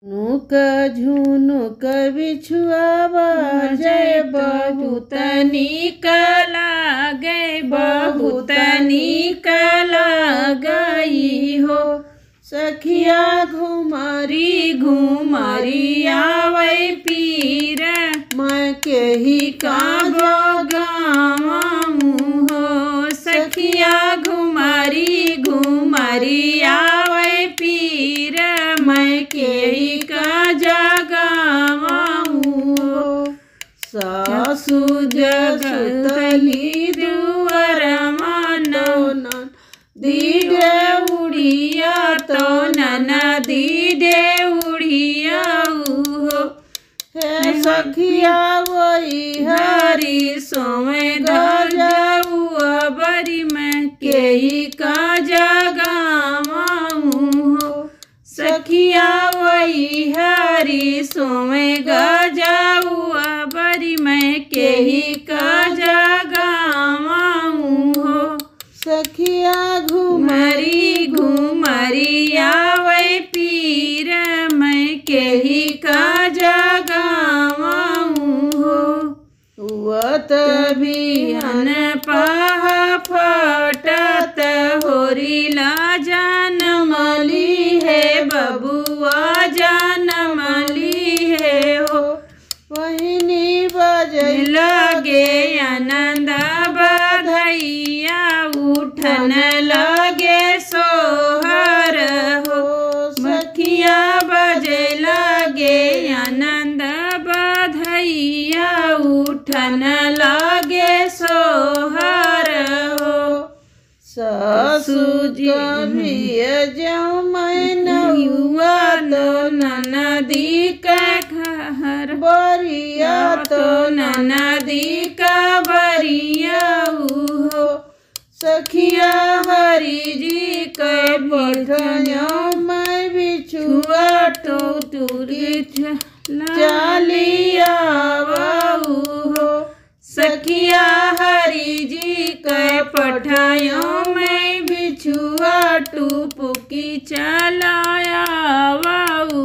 झुनुक झुनुक बिछुआ बाजे बहुत निक लागे बहुत निक लागई हो। सखिया घुमरी घुमरी आवे पीर मैं केही काजो गाँव हो। सखिया घुमरी घुमरी आवे पीर मैं केही काजा गाँव हो। सासु जगतली दुआर मानन दीदे उड़िया तो नना दीदे उड़िया हो। हे सखिया वही हरी सोमे गजाउआ बरी में केही काजा गाँव हो। सखिया वही हरी सोमे गजाउआ बरी में केही काजा गाँव हो। सखिया घुमरी घुमरी आवे पीर मैं केही काजा गाँव हो। वत बिहन पाहा फटत होरी ला जानमली है बबुआ जानमली है हो। वहिनी बजै लगे आनंद बधैया उठन लगे सोहर हो। सखिया बजे लगे आनंद बधैया उठन लगे सोहर हो। सासु जी जो मैं नहुआ तो ननदी का घर बरिया तो ननदी का बरिया हो। सखिया हरि जी के पठनियों मैं बिछुआ तो टूरी चालिया हो। सखिया हरि जी के पठनियों में बिछुआ टूपुकी चलाया हो।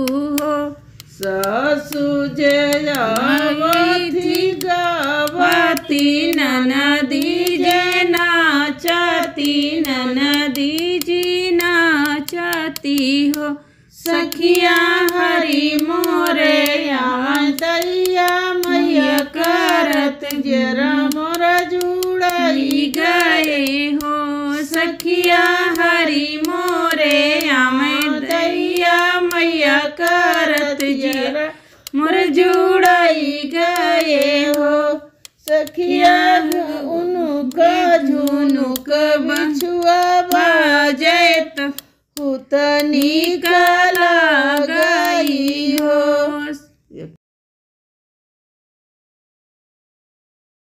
सासु जयावती गावती ननदी जे नाचती ननदी जी नाचती हो। सखिया हरि मोरे दैया मैया करत जरा मोरा जुड़ाई गए हो। सखिया हरि मोरे दैया मैया करत जरा मोर जुड़ाई गए हो। सखिया उनुका झुनुक बिछुआ बाजे तो हुतनी का